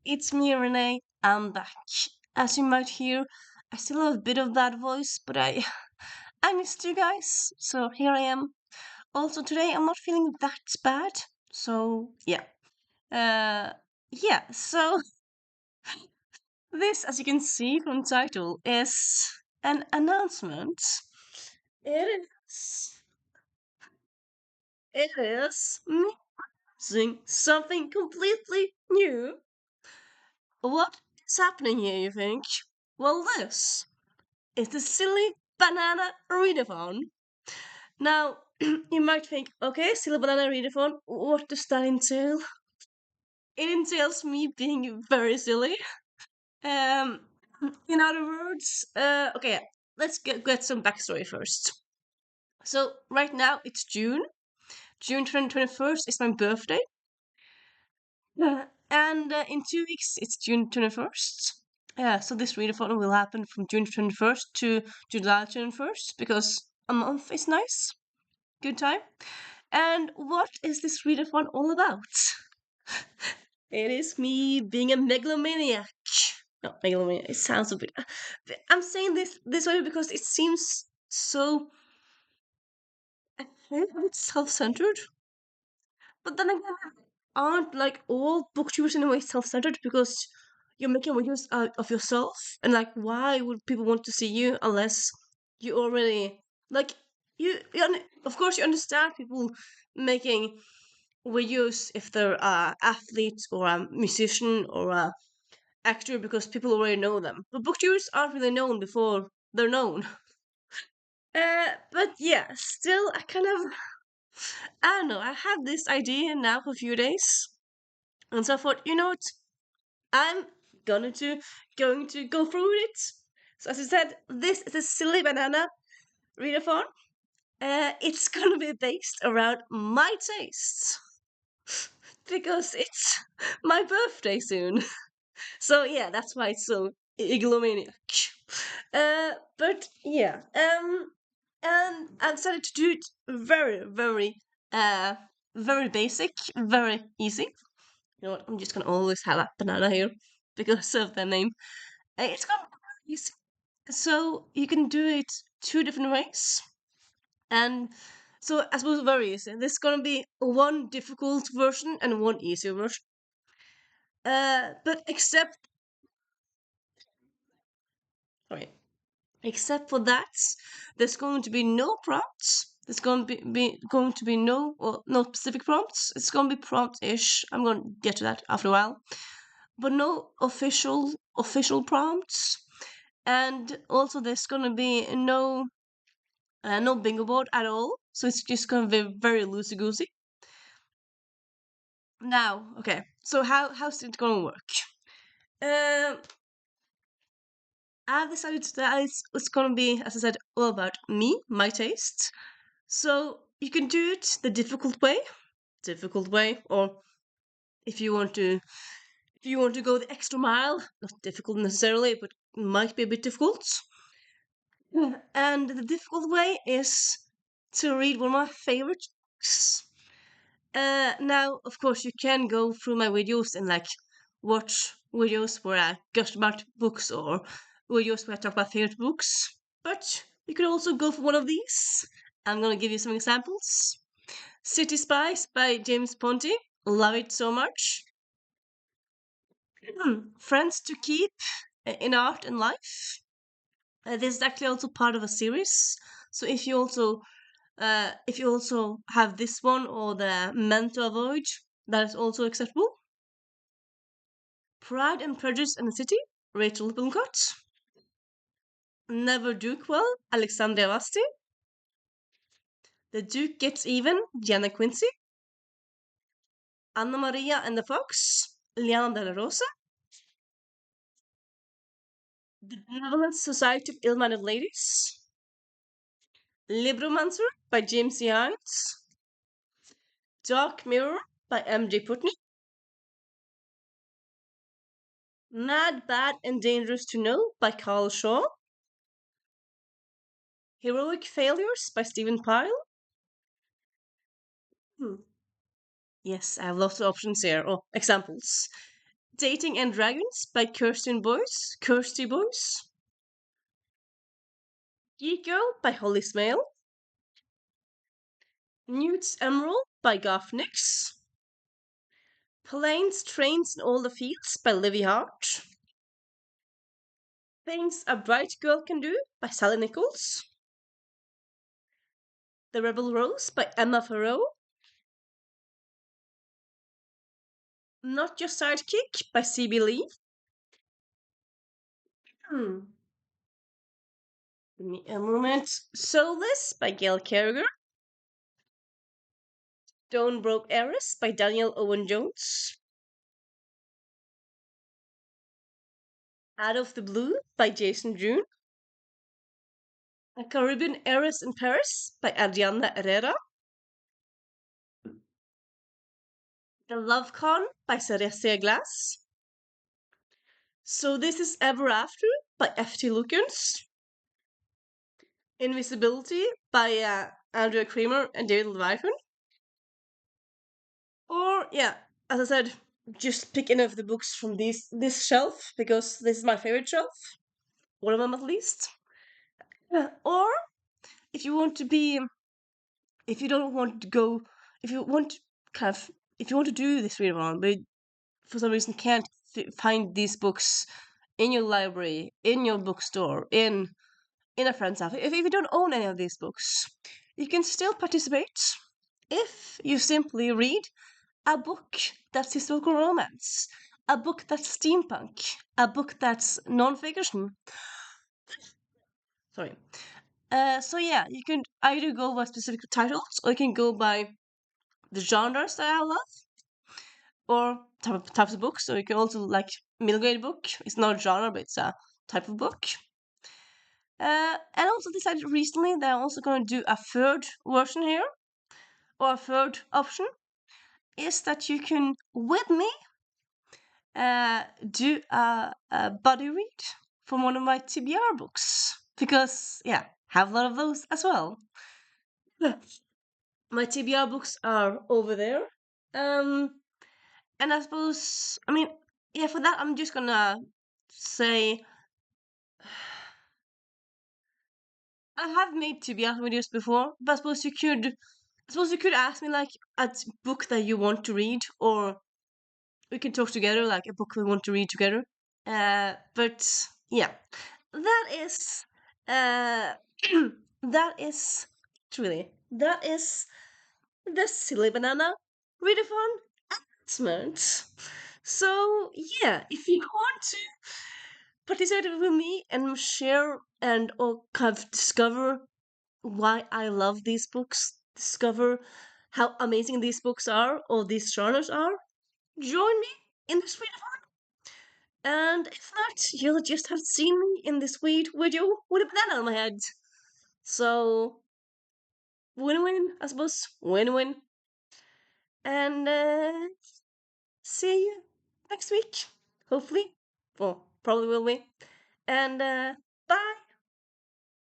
it's me, Renee. I'm back. As you might hear, I still have a bit of that voice, but I missed you guys, so here I am. Also, today I'm not feeling that bad, so yeah. Uh, yeah, so this, as you can see from the title, is an announcement. It is. It is me using something completely new. What is happening here, you think? Well, this is the silly banana readathon. Now, you might think, okay, silly banana readathon, what does that entail? It entails me being very silly. Um, in other words, okay, let's get some backstory first. So right now it's June. June 21st is my birthday. And in 2 weeks it's June 21st. Yeah, so this readathon will happen from June 21st to July 21st because a month is nice. Good time. And what is this readathon all about? It is me being a megalomaniac. Not megalomaniac, it sounds a bit. I'm saying this way because it seems so. I feel a bit self centered. But then again, aren't like all booktubers in a way self-centered because you're making videos out of yourself, and like why would people want to see you unless you already like of course you understand people making videos if they're a athlete or a musician or a actor because people already know them, but booktubers aren't really known before they're known. But yeah, still I kind of, I don't know, I had this idea now for a few days. And so I thought, you know what? I'm going to go through it. So as I said, this is a silly banana readathon. It's gonna be based around my tastes because it's my birthday soon. So yeah, that's why it's so iglomaniac. But yeah, and I decided to do it uh, very basic, very easy. You know what? I'm just gonna always have a banana here because of the name. It's gonna be easy. So you can do it two different ways, and so I suppose very easy. There's gonna be one difficult version and one easier version. But sorry, except for that, there's going to be no prompts. There's going to going to be no specific prompts. It's going to be prompt-ish. I'm going to get to that after a while, but no official prompts. And also, there's going to be no bingo board at all. So it's just going to be very loosey goosey. Now, okay. So how's it going to work? Um, I've decided that it's going to be, as I said, all about me, my taste. So you can do it the difficult way, or if you want to, if you want to go the extra mile, not difficult necessarily, but might be a bit difficult. And the difficult way is to read one of my favorite books. Now, of course, you can go through my videos and like watch videos where I gush about books or videos where I talk about favorite books. But you could also go for one of these. I'm gonna give you some examples. City Spies by James Ponti. Love it so much. Friends to Keep in Art and Life. This is actually also part of a series. So if you also have this one or the Men to Avoid, that is also acceptable. Pride and Prejudice in the City, Rachel Bilcott. Never Duke Well, Alexandria Vasti. The Duke Gets Even, Gianna Quincy. Anna Maria and the Fox, Liana de la Rosa. The Benevolent Society of Ill-Mannered Ladies. Libromancer by James C. Hines. Dark Mirror by M.J. Putney. Mad, Bad, and Dangerous to Know by Carl Shaw. Heroic Failures by Stephen Pyle. Hmm. Yes, I have lots of options here, or examples. Dating and Dragons by Kirsty Boys. Geek Girl by Holly Smale. Newt's Emerald by Garth Nix. Planes, Trains, and All the Fields by Livy Hart. Things a Bright Girl Can Do by Sally Nichols. The Rebel Rose by Emma Farrow. Not Your Sidekick by C.B. Lee. Hmm. Give me a moment. Soulless by Gail Carriger. Stone Broke Heiress by Daniel Owen Jones. Out of the Blue by Jason June. A Caribbean Heiress in Paris by Adriana Herrera. The Love Con by Ceresia Glass. So This Is Ever After by F.T. Lukens. Invisibility by Andrea Kramer and David Leviathan. Or, yeah, as I said, just pick any of the books from this shelf, because this is my favorite shelf. One of them at least. Or, if you want to be, if you don't want to go, if you want to kind of, if you want to do this read-along, but for some reason can't find these books in your library, in your bookstore, in a friend's house, if you don't own any of these books, you can still participate if you simply read a book that's historical romance, a book that's steampunk, a book that's non-fiction. Sorry. So yeah, you can either go by specific titles, or you can go by the genres that I love, or types of books. So you can also like middle grade book. It's not a genre, but it's a type of book. And also decided recently that I'm also going to do a third version here, or a third option, is that you can, with me, do a buddy read from one of my TBR books. Because, yeah, have a lot of those as well. My TBR books are over there. And I suppose, I mean, yeah, for that, I'm just gonna say I have made TBR videos before, but I suppose you could ask me like a book that you want to read, or we can talk together like a book we want to read together. But yeah, that is uh that is that is the Silly Banana readathon announcement. So yeah, if you want to participate with me and share and or kind of discover why I love these books, discover how amazing these books are or these genres are, join me in this readathon. And if not, you'll just have seen me in this weed video with a banana on my head. So, win-win, I suppose. Win-win. And see you next week. Hopefully. Well, probably will be. And